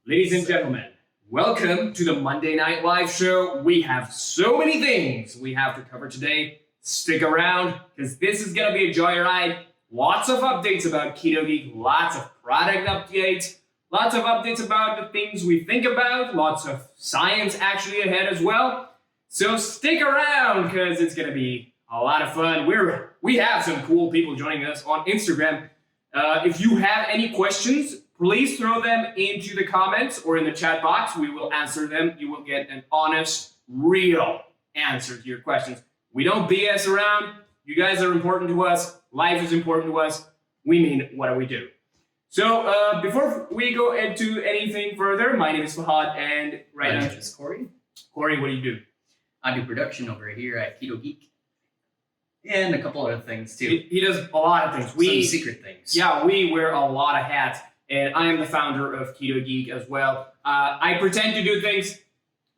Ladies and gentlemen, welcome to the Monday Night Live show. We have so many things we have to cover today. Stick around, because this is going to be a joyride. Lots of updates about Keto Geek, lots of product updates, lots of updates about the things we think about, lots of science actually ahead as well. So stick around, because it's going to be a lot of fun. We have some cool people joining us on Instagram. If you have any questions, please throw them into the comments or in the chat box. We will answer them. You will get an honest, real answer to your questions. We don't BS around. You guys are important to us. Life is important to us. We mean what we do. So before we go into anything further, my name is Fahad, and My name is Corey. Corey, what do you do? I do production over here at Keto Geek. And a couple other things too. He does a lot of things. Some secret things. Yeah, we wear a lot of hats, and I am the founder of Keto Geek as well. I pretend to do things,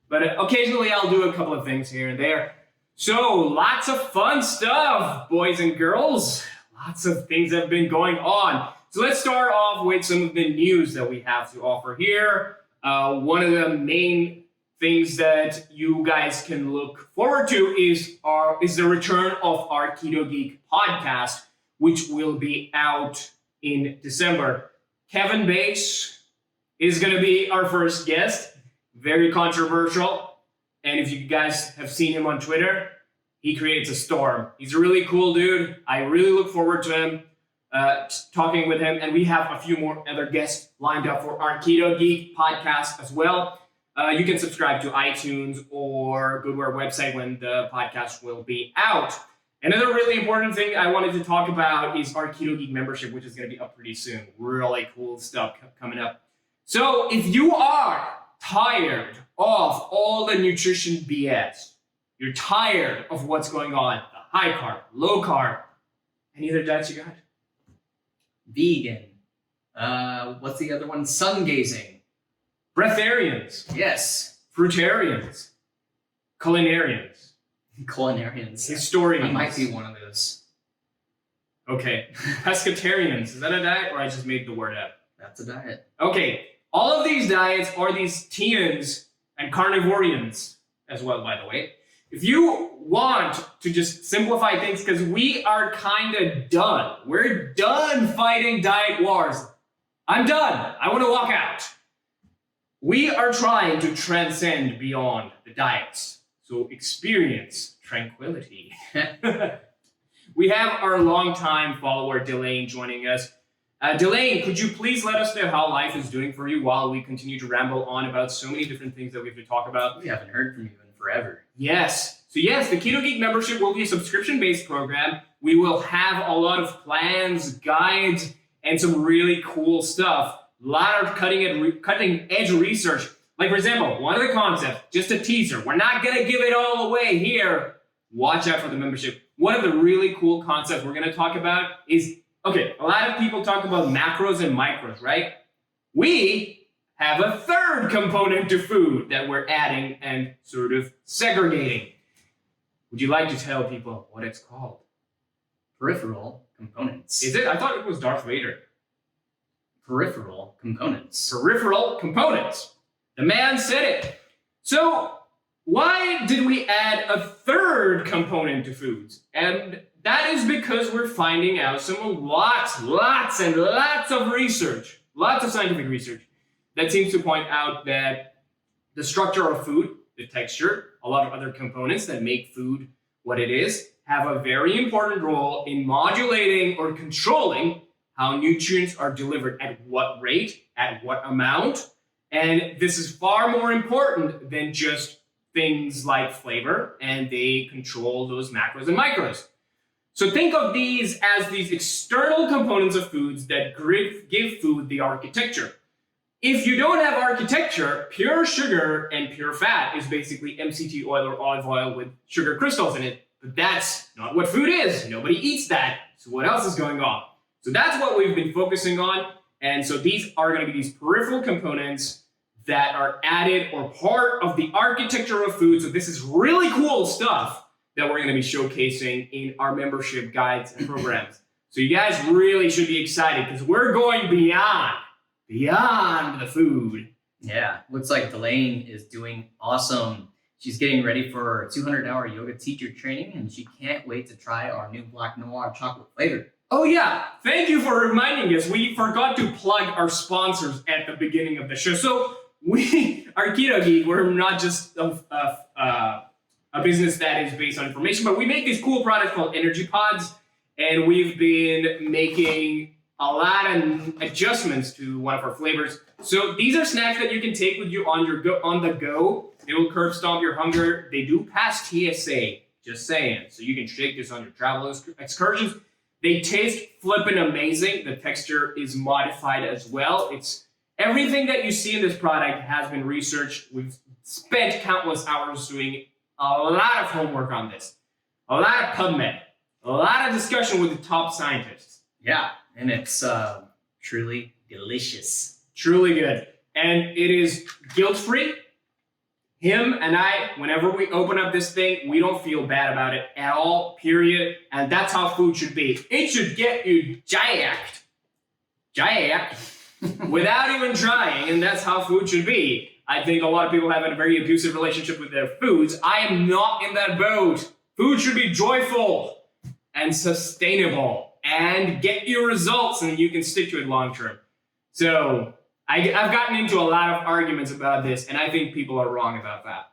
but occasionally I'll do a couple of things here and there. So lots of fun stuff, boys and girls. Lots of things have been going on. So let's start off with some of the news that we have to offer here. One of the main things that you guys can look forward to is the return of our Keto Geek podcast, which will be out in December. Kevin Bates is going to be our first guest. Very controversial. And if you guys have seen him on Twitter, he creates a storm. He's a really cool dude. I really look forward to him, talking with him. And we have a few more other guests lined up for our Keto Geek podcast as well. You can subscribe to iTunes or go to our website when the podcast will be out. Another really important thing I wanted to talk about is our Keto Geek membership, which is going to be up pretty soon. Really cool stuff coming up. So if you are tired of all the nutrition BS, you're tired of what's going on, the high carb, low carb, any other diets you got? Vegan. What's the other one? Sun gazing. Breatharians, Yes. fruitarians, culinarians, Culinarians. historians. I might be one of those. Okay, pescatarians. Is that a diet, or I just made the word up? That's a diet. Okay, all of these diets are these teans and carnivorians as well, by the way. If you want to just simplify things, because we are kind of done. We're done fighting diet wars. I'm done. I want to walk out. We are trying to transcend beyond the diets. So experience tranquility. We have our longtime follower, Delane, joining us. Delane, could you please let us know how life is doing for you while we continue to ramble on about so many different things that we have to talk about? We haven't heard from you in forever. Yes. So yes, the Keto Geek membership will be a subscription-based program. We will have a lot of plans, guides, and some really cool stuff. A lot of cutting-edge research. Like, for example, one of the concepts, just a teaser. We're not going to give it all away here. Watch out for the membership. One of the really cool concepts we're going to talk about is, okay, a lot of people talk about macros and micros, right? We have a third component to food that we're adding and sort of segregating. Would you like to tell people what it's called? Peripheral components. Is it? I thought it was Darth Vader. Peripheral components. Peripheral components. The man said it. So why did we add a third component to foods? And that is because we're finding out lots and lots of research, lots of scientific research that seems to point out that the structure of food, the texture, a lot of other components that make food what it is, have a very important role in modulating or controlling how nutrients are delivered at what rate, at what amount. And this is far more important than just things like flavor, and they control those macros and micros. So think of these as these external components of foods that give food the architecture. If you don't have architecture, pure sugar and pure fat is basically MCT oil or olive oil with sugar crystals in it. But that's not what food is. Nobody eats that. So what else is going on? So that's what we've been focusing on. And so these are going to be these peripheral components that are added or part of the architecture of food. So this is really cool stuff that we're going to be showcasing in our membership guides and programs. So you guys really should be excited because we're going beyond the food Yeah, looks like Delane is doing awesome. She's getting ready for her 200-hour yoga teacher training, and she can't wait to try our new Black Noir chocolate flavor. Oh yeah, thank you for reminding us. We forgot to plug our sponsors at the beginning of the show. So we are Keto Geek. We're not just a business that is based on information, but we make these cool products called Energy Pods, and we've been making a lot of adjustments to one of our flavors. So these are snacks that you can take with you on the go. They will curb stomp your hunger. They do pass TSA, just saying. So you can shake this on your travel excursions. They taste flippin' amazing. The texture is modified as well. It's everything that you see in this product has been researched. We've spent countless hours doing a lot of homework on this, a lot of PubMed, a lot of discussion with the top scientists. Yeah, and it's truly delicious. Truly good. And it is guilt-free. Him and I, whenever we open up this thing, we don't feel bad about it at all, period. And that's how food should be. It should get you jacked, without even trying, and that's how food should be. I think a lot of people have a very abusive relationship with their foods. I am not in that boat. Food should be joyful and sustainable and get you results, and you can stick to it long term. So I've gotten into a lot of arguments about this, and I think people are wrong about that.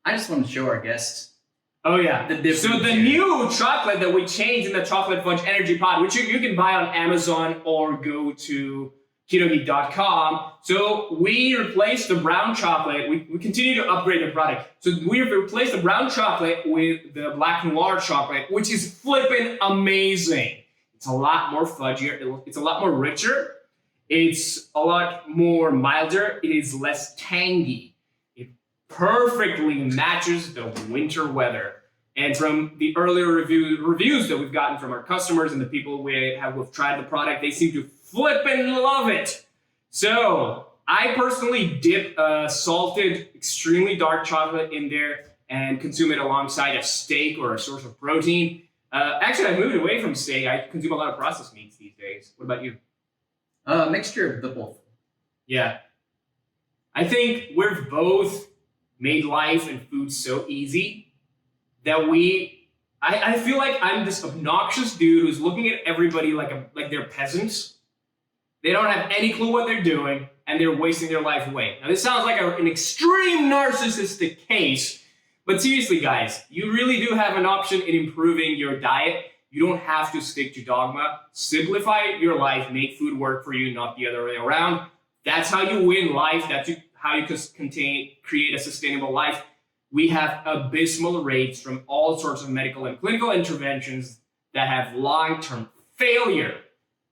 I just want to show our guests. Oh yeah. So the new chocolate that we changed in the Chocolate Fudge Energy Pod, which you can buy on Amazon or go to ketogeek.com. So we replaced the brown chocolate. We continue to upgrade the product. So we replaced the brown chocolate with the Black Noir chocolate, which is flippin' amazing. It's a lot more fudgier. It's a lot more richer. It's a lot more milder. It is less tangy. It perfectly matches the winter weather. And from the earlier reviews that we've gotten from our customers and the people who've tried the product, they seem to flippin' love it. So I personally dip salted, extremely dark chocolate in there and consume it alongside a steak or a source of protein. Actually, I moved away from steak. I consume a lot of processed meats these days. What about you? Mixture of the both. Yeah. I think we've both made life and food so easy that I feel like I'm this obnoxious dude who's looking at everybody like they're peasants. They don't have any clue what they're doing, and they're wasting their life away. Now, this sounds like an extreme narcissistic case, but seriously, guys, you really do have an option in improving your diet. You don't have to stick to dogma. Simplify your life. Make food work for you, not the other way around. That's how you win life. That's how you create a sustainable life. We have abysmal rates from all sorts of medical and clinical interventions that have long-term failure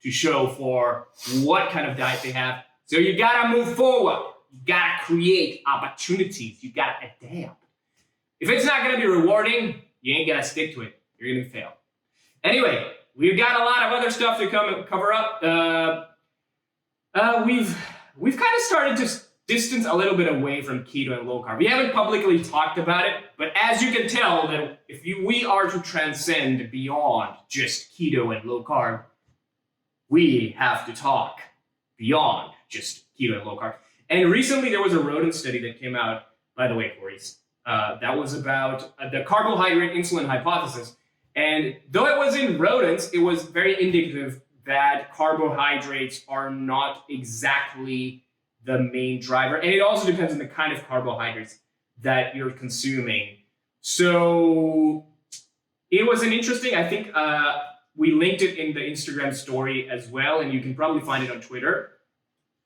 to show for what kind of diet they have. So you gotta move forward. You gotta create opportunities. You gotta adapt. If it's not gonna be rewarding, you ain't gonna stick to it. You're gonna fail. Anyway, we've got a lot of other stuff to cover up. We've kind of started to distance a little bit away from keto and low carb. We haven't publicly talked about it, but as you can tell, that if we are to transcend beyond just keto and low carb, we have to talk beyond just keto and low carb. And recently there was a rodent study that came out, by the way, Corey's, that was about the carbohydrate insulin hypothesis. And though it was in rodents, it was very indicative that carbohydrates are not exactly the main driver. And it also depends on the kind of carbohydrates that you're consuming. So it was an interesting, I think we linked it in the Instagram story as well, and you can probably find it on Twitter.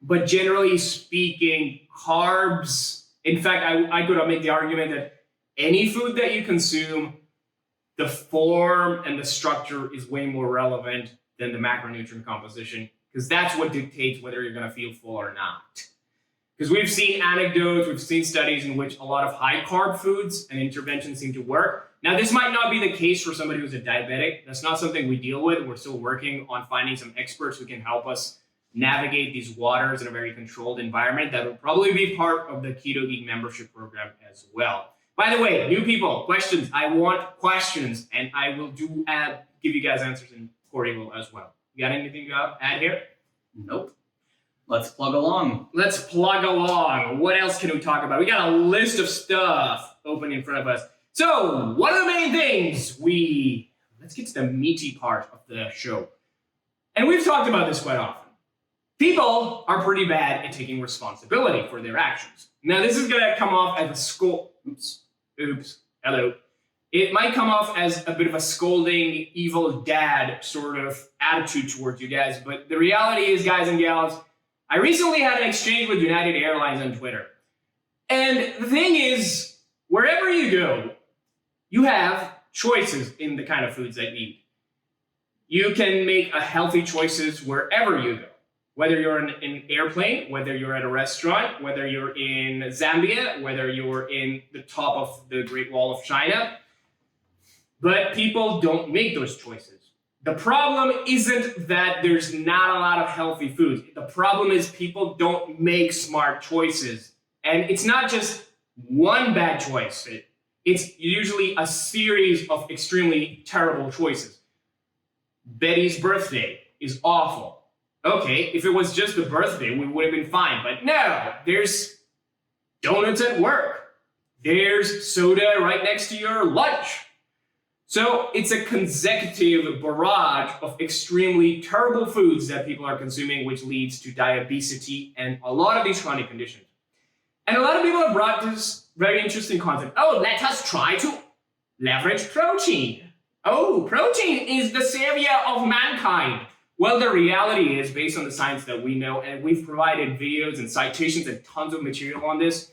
But generally speaking, carbs, in fact, I could make the argument that any food that you consume, the form and the structure is way more relevant than the macronutrient composition, because that's what dictates whether you're going to feel full or not. Because we've seen anecdotes, we've seen studies in which a lot of high carb foods and interventions seem to work. Now, this might not be the case for somebody who's a diabetic. That's not something we deal with. We're still working on finding some experts who can help us navigate these waters in a very controlled environment. That will probably be part of the Keto Geek membership program as well. By the way, new people, questions. I want questions, and I will give you guys answers, and Corey will as well. You got anything to add here? Nope. Let's plug along. Let's plug along. What else can we talk about? We got a list of stuff open in front of us. So, one of the main things let's get to the meaty part of the show. And we've talked about this quite often. People are pretty bad at taking responsibility for their actions. Now, this is going to come off as hello. It might come off as a bit of a scolding, evil dad sort of attitude towards you guys, but the reality is, guys and gals, I recently had an exchange with United Airlines on Twitter. And the thing is, wherever you go, you have choices in the kind of foods that you eat. You can make a healthy choices wherever you go. Whether you're in an airplane, whether you're at a restaurant, whether you're in Zambia, whether you're in the top of the Great Wall of China. But people don't make those choices. The problem isn't that there's not a lot of healthy foods. The problem is people don't make smart choices. And it's not just one bad choice. It's usually a series of extremely terrible choices. Betty's birthday is awful. Okay, if it was just a birthday, we would have been fine. But no, there's donuts at work. There's soda right next to your lunch. So it's a consecutive barrage of extremely terrible foods that people are consuming, which leads to diabetes and a lot of these chronic conditions. And a lot of people have brought this very interesting concept. Oh, let us try to leverage protein. Oh, protein is the savior of mankind. Well, the reality is, based on the science that we know, and we've provided videos and citations and tons of material on this,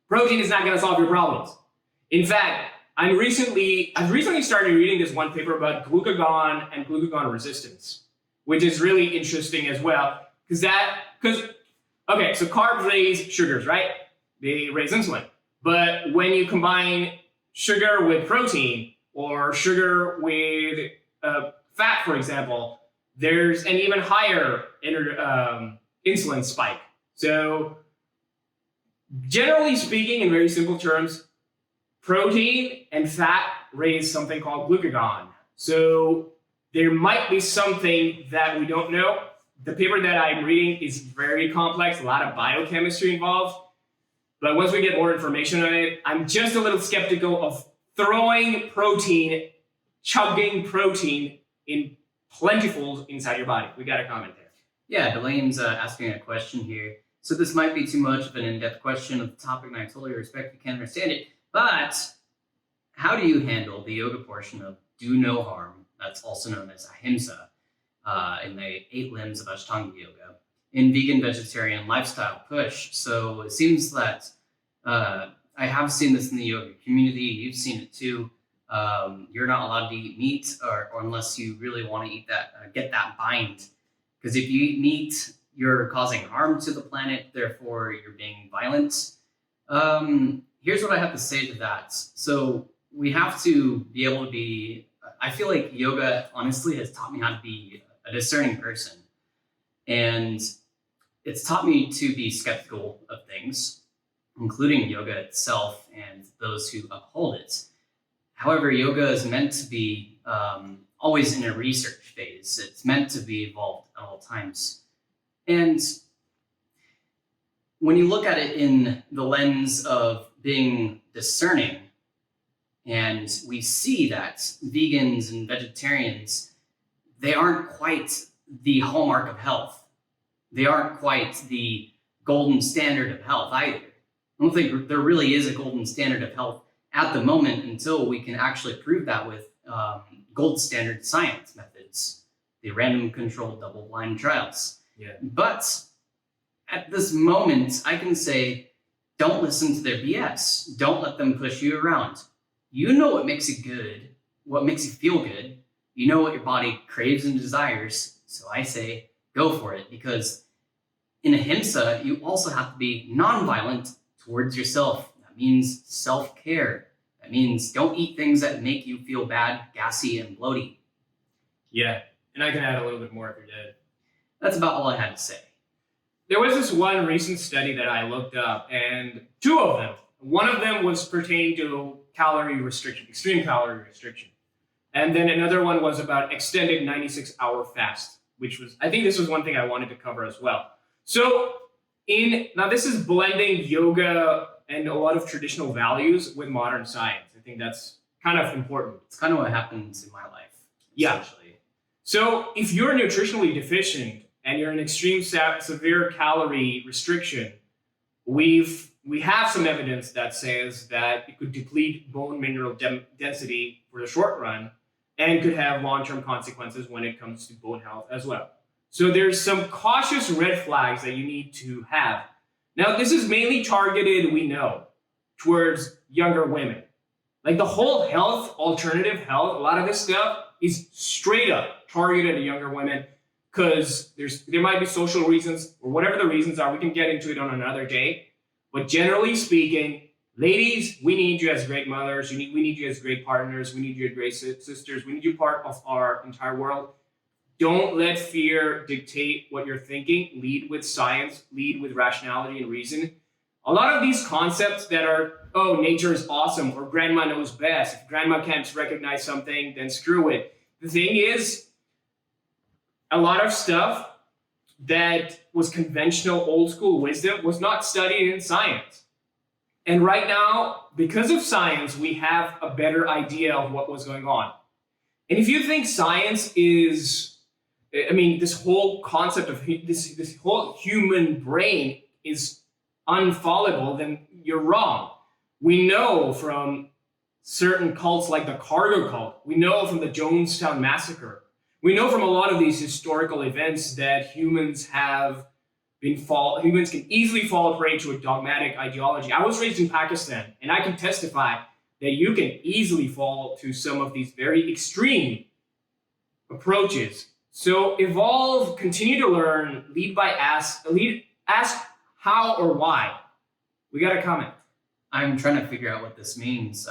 protein is not going to solve your problems. In fact, I've recently started reading this one paper about glucagon and glucagon resistance, which is really interesting as well. Okay, so carbs raise sugars, right? They raise insulin. But when you combine sugar with protein or sugar with fat, for example, there's an even higher insulin spike. So generally speaking, in very simple terms, protein and fat raise something called glucagon. So there might be something that we don't know. The paper that I'm reading is very complex, a lot of biochemistry involved. But once we get more information on it, I'm just a little skeptical of throwing protein, chugging protein in plentiful inside your body. We got a comment there. Yeah, Delaine's asking a question here. So this might be too much of an in-depth question of the topic, and I totally respect you can't understand it. But how do you handle the yoga portion of do no harm, that's also known as ahimsa, in the 8 limbs of Ashtanga Yoga, in vegan vegetarian lifestyle push? So it seems that I have seen this in the yoga community. You've seen it too. You're not allowed to eat meat, or unless you really want to eat that, get that bind. Because if you eat meat, you're causing harm to the planet. Therefore, you're being violent. Here's what I have to say to that. So we have to be able to be. I feel like yoga, honestly, has taught me how to be a discerning person, and it's taught me to be skeptical of things, including yoga itself and those who uphold it. However, yoga is meant to be always in a research phase. It's meant to be evolved at all times. And when you look at it in the lens of being discerning, and we see that vegans and vegetarians, they aren't quite the hallmark of health. They aren't quite the golden standard of health either. I don't think there really is a golden standard of health at the moment until we can actually prove that with gold standard science methods, the random controlled double-blind trials. Yeah. But at this moment, I can say, don't listen to their BS. Don't let them push you around. You know what makes you good, what makes you feel good. You know what your body craves and desires. So I say, go for it. Because in ahimsa, you also have to be nonviolent towards yourself. That means self-care. That means don't eat things that make you feel bad, gassy, and bloaty. Yeah, and I can add a little bit more if you're dead. That's about all I had to say. There was this one recent study that I looked up, and 2 of them. One of them was pertaining to calorie restriction, extreme calorie restriction. And then another one was about extended 96-hour fast, which was, I think this was one thing I wanted to cover as well. So now this is blending yoga and a lot of traditional values with modern science. I think that's kind of important. It's kind of what happens in my life. Yeah. Essentially. So if you're nutritionally deficient and you're in extreme severe calorie restriction, we have some evidence that says that it could deplete bone mineral density for the short run and could have long-term consequences when it comes to bone health as well. So there's some cautious red flags that you need to have. Now, this is mainly targeted, we know, towards younger women. Like the whole health, alternative health, a lot of this stuff is straight up targeted at younger women because there might be social reasons or whatever the reasons are. We can get into it on another day. But generally speaking, ladies, we need you as great mothers. We need you as great partners. We need you as great sisters. We need you part of our entire world. Don't let fear dictate what you're thinking. Lead with science. Lead with rationality and reason. A lot of these concepts that are, oh, nature is awesome, or grandma knows best. If grandma can't recognize something, then screw it. The thing is, a lot of stuff that was conventional old school wisdom was not studied in science. And right now, because of science, we have a better idea of what was going on. And if you think science is, this whole concept of this whole human brain is unfallible, then you're wrong. We know from certain cults like the Cargo cult, we know from the Jonestown Massacre, we know from a lot of these historical events that humans can easily fall prey to a dogmatic ideology. I was raised in Pakistan, and I can testify that you can easily fall to some of these very extreme approaches. So evolve, continue to learn, ask how or why. We got a comment. I'm trying to figure out what this means.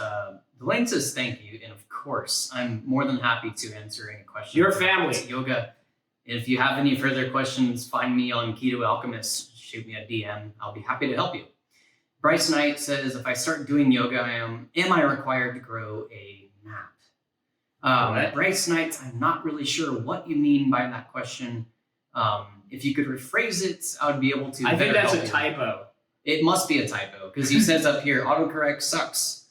Delane says thank you, and of course, I'm more than happy to answer any questions. Your family. Yoga. If you have any further questions, find me on Keto Alchemist. Shoot me a DM. I'll be happy to help you. Bryce Knight says, if I start doing yoga, am I required to grow a mat? Bryce Knight, I'm not really sure what you mean by that question. If you could rephrase it, I would be able to. I think that's a typo. It must be a typo because he says up here, autocorrect sucks.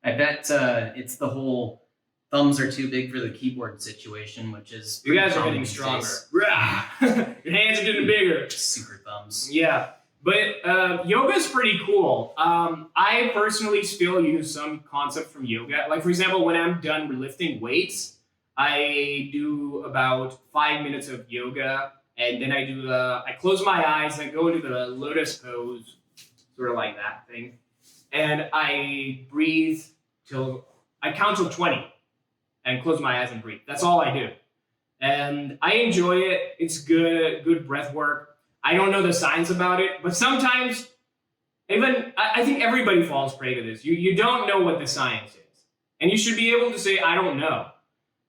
I bet it's the whole thumbs are too big for the keyboard situation, which is you guys are getting stronger. Your hands are getting bigger. Super thumbs. Yeah, but yoga is pretty cool. I personally still use some concept from yoga. Like for example, when I'm done lifting weights, I do about 5 minutes of yoga, and then I close my eyes, I go into the lotus pose, sort of like that thing, and I breathe I count till 20 and close my eyes and breathe. That's all I do. And I enjoy it. It's good breath work. I don't know the science about it, but sometimes I think everybody falls prey to this. You don't know what the science is. And you should be able to say, I don't know.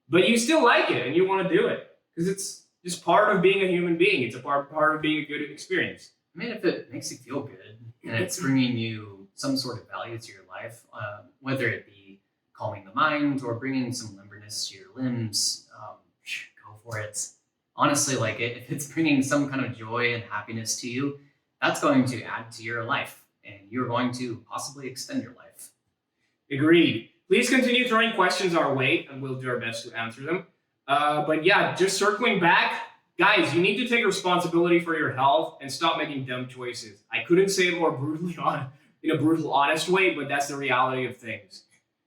But you still like it and you want to do it because it's just part of being a human being. It's a part of being a good experience. I mean, if it makes you feel good and it's bringing you some sort of value to your life, whether it be calming the mind or bringing some limberness to your limbs, go for it. Honestly, if it's bringing some kind of joy and happiness to you, that's going to add to your life and you're going to possibly extend your life. Agreed. Please continue throwing questions our way and we'll do our best to answer them. But yeah, just circling back, guys, you need to take responsibility for your health and stop making dumb choices. I couldn't say it more brutally in a brutal, honest way, but that's the reality of things.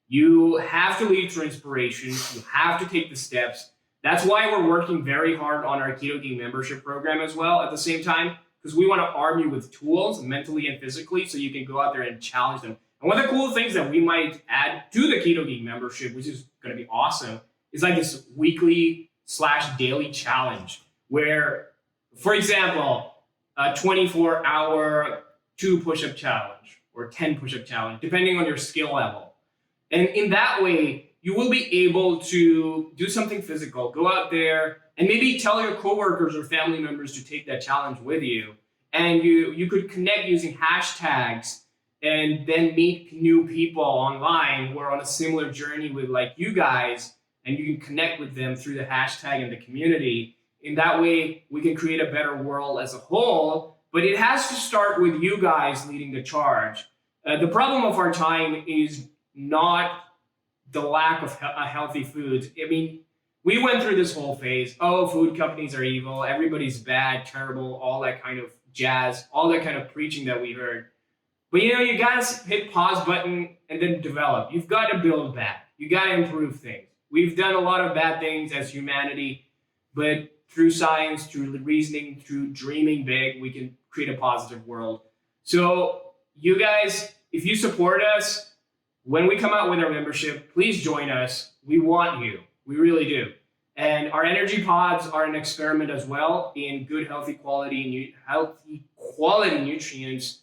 You have to lead through inspiration. You have to take the steps. That's why we're working very hard on our Keto Geek membership program as well at the same time, because we want to arm you with tools mentally and physically so you can go out there and challenge them. And one of the cool things that we might add to the Keto Geek membership, which is going to be awesome, is like this weekly/daily challenge where, for example, a 24-hour 2 push-up challenge or 10 push-up challenge, depending on your skill level. And in that way, you will be able to do something physical, go out there and maybe tell your coworkers or family members to take that challenge with you. And you could connect using hashtags and then meet new people online who are on a similar journey with like you guys, and you can connect with them through the hashtag and the community. In that way, we can create a better world as a whole but it has to start with you guys leading the charge. The problem of our time is not the lack of healthy foods. I mean, we went through this whole phase. Oh, food companies are evil. Everybody's bad, terrible, all that kind of jazz, all that kind of preaching that we heard. But you got to hit pause button and then develop. You've got to build back. You got to improve things. We've done a lot of bad things as humanity, but through science, through reasoning, through dreaming big, we can create a positive world. So you guys, if you support us, when we come out with our membership, please join us. We want you. We really do. And our energy pods are an experiment as well in good, healthy quality nutrients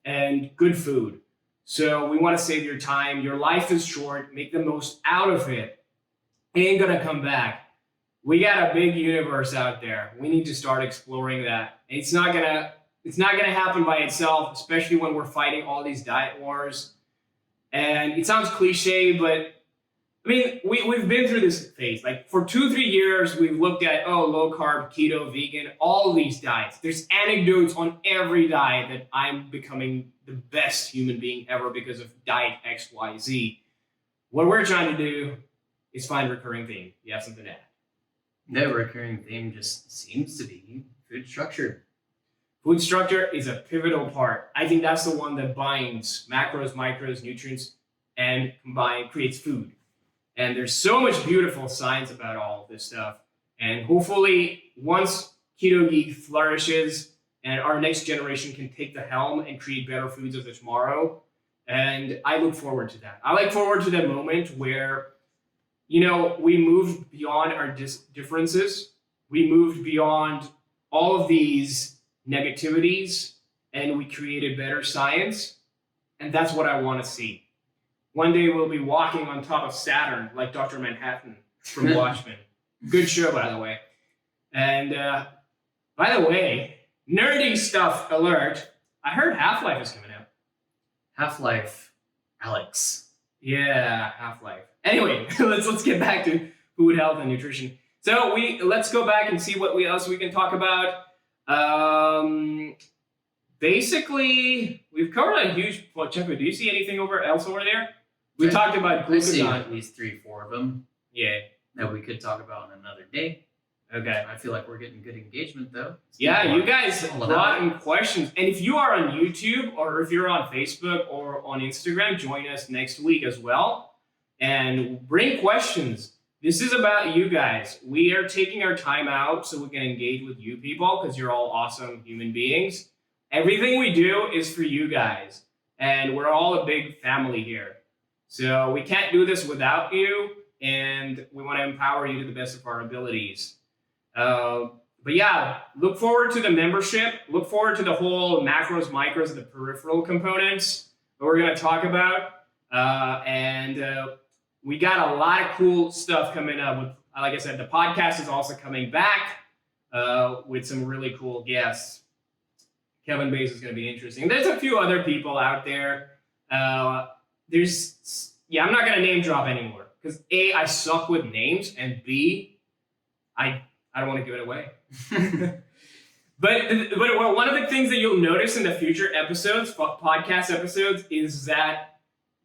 and good food. So we want to save your time. Your life is short. Make the most out of it. It ain't gonna come back. We got a big universe out there. We need to start exploring that. It's not gonna happen by itself, especially when we're fighting all these diet wars. And it sounds cliche, but I mean, we've been through this phase. Like for 2-3 years, we've looked at, low carb, keto, vegan, all these diets. There's anecdotes on every diet that I'm becoming the best human being ever because of diet X, Y, Z. What we're trying to do is find recurring theme. You have something to add? The recurring theme just seems to be food structure. Food structure is a pivotal part. I think that's the one that binds macros, micros, nutrients, and creates food. And there's so much beautiful science about all of this stuff. And hopefully, once Keto Geek flourishes and our next generation can take the helm and create better foods of the tomorrow, and I look forward to that. I look forward to that moment where, we moved beyond our differences. We moved beyond all of these negativities, and we created better science. And that's what I want to see. One day we'll be walking on top of Saturn like Dr. Manhattan from Watchmen. Good show, by the way. And by the way, nerdy stuff alert. I heard Half-Life is coming out. Half-Life, Alex. Yeah, Half-Life. Anyway, let's get back to food, health, and nutrition. So let's go back and see what else we can talk about. Basically, we've covered a huge chunk. Do you see anything else over there? We talked about I see glucagon. at least 3-4 of them. Yeah. That we could talk about on another day. Okay. I feel like we're getting good engagement though. Yeah, you guys brought in questions. And if you are on YouTube or if you're on Facebook or on Instagram, join us next week as well. And bring questions. This is about you guys. We are taking our time out so we can engage with you people because you're all awesome human beings. Everything we do is for you guys. And we're all a big family here. So we can't do this without you. And we want to empower you to the best of our abilities. But yeah, look forward to the membership. Look forward to the whole macros, micros, and the peripheral components that we're going to talk about. We got a lot of cool stuff coming up. Like I said, the podcast is also coming back with some really cool guests. Kevin Bass is going to be interesting. There's a few other people out there. I'm not going to name drop anymore because A, I suck with names, and B, I don't want to give it away. But one of the things that you'll notice in the future episodes, podcast episodes, is that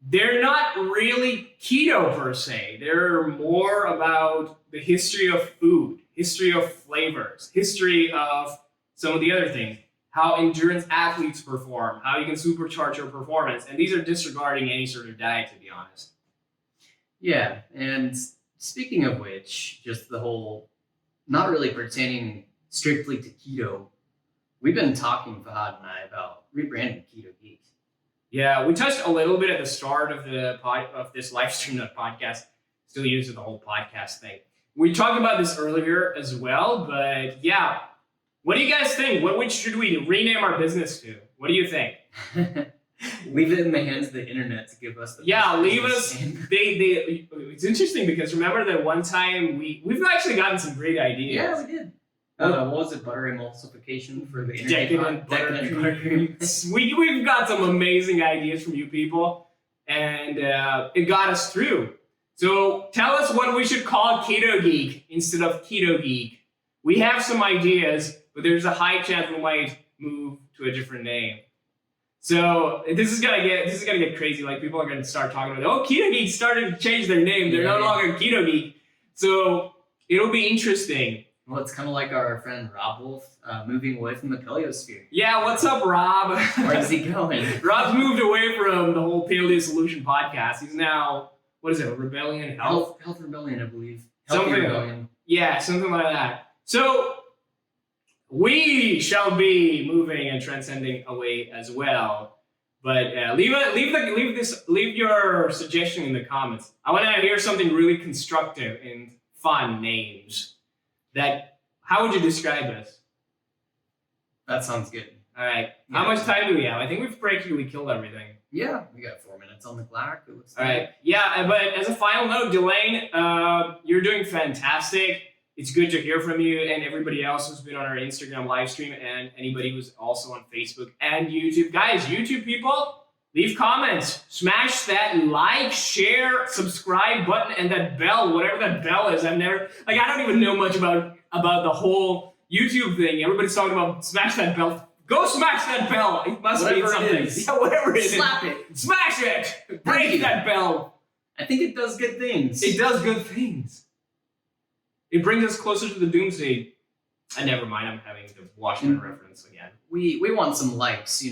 they're not really keto per se. They're more about the history of food, history of flavors, history of some of the other things, how endurance athletes perform, how you can supercharge your performance. And these are disregarding any sort of diet, to be honest. Yeah, and speaking of which, just the whole, not really pertaining strictly to keto, we've been talking, Fahad and I, about rebranding Keto Geek. Yeah, we touched a little bit at the start of this live stream, not podcast. Still using the whole podcast thing. We talked about this earlier as well, but yeah. What do you guys think? Which should we rename our business to? What do you think? Leave it in the hands of the internet to give us the leave us. It's interesting because remember that one time we've actually gotten some great ideas. Yeah, we did. What was it? Butter emulsification for the internet? Decadent. We've got some amazing ideas from you people, and it got us through. So tell us what we should call Keto Geek instead of Keto Geek. We have some ideas, but there's a high chance we might move to a different name. So this is gonna get crazy. Like people are gonna start talking about, oh, Keto Geek started to change their name. They're no longer Keto Geek. So it'll be interesting. Well, it's kind of like our friend Rob Wolf moving away from the Paleosphere. Yeah, what's up, Rob? Where's he going? Rob's moved away from the whole Paleo Solution podcast. He's now, what is it, Rebellion Health? Health Rebellion, I believe. Something- Rebellion. Yeah, something like that. So we shall be moving and transcending away as well. But leave your suggestion in the comments. I want to hear something really constructive and fun names. How would you describe us? That sounds good. All right. How much time do we have? I think we've practically killed everything. Yeah, we got 4 minutes on the clock. It looks All right. Yeah, but as a final note, Delane, you're doing fantastic. It's good to hear from you and everybody else who's been on our Instagram live stream and anybody who's also on Facebook and YouTube. Guys, YouTube people, leave comments. Smash that like, share, subscribe button and that bell, whatever that bell is. I don't even know much about the whole YouTube thing. Everybody's talking about smash that bell. Go smash that bell. It must be something. Yeah, whatever it is. Slap it. Smash it. Break that bell. I think it does good things. It does good things. It brings us closer to the doomsday. Never mind, I'm having the Watchmen reference again. We want some likes,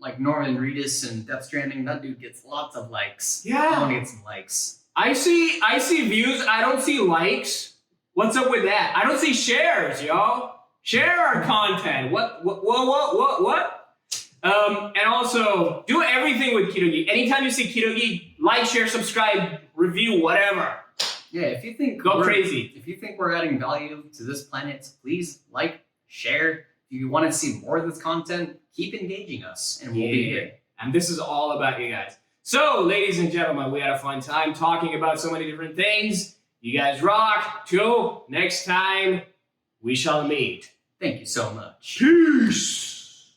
like Norman Reedus and Death Stranding. That dude gets lots of likes. Yeah. I want to get some likes. I see views. I don't see likes. What's up with that? I don't see shares, yo. Share our content. What? And also, do everything with Keto Geek. Anytime you see Keto Geek, like, share, subscribe, review, whatever. Yeah, if you think Go crazy. If you think we're adding value to this planet, please like, share. If you want to see more of this content, keep engaging us, and we'll be here. And this is all about you guys. So, ladies and gentlemen, we had a fun time talking about so many different things. You guys rock. Till next time, we shall meet. Thank you so much. Peace.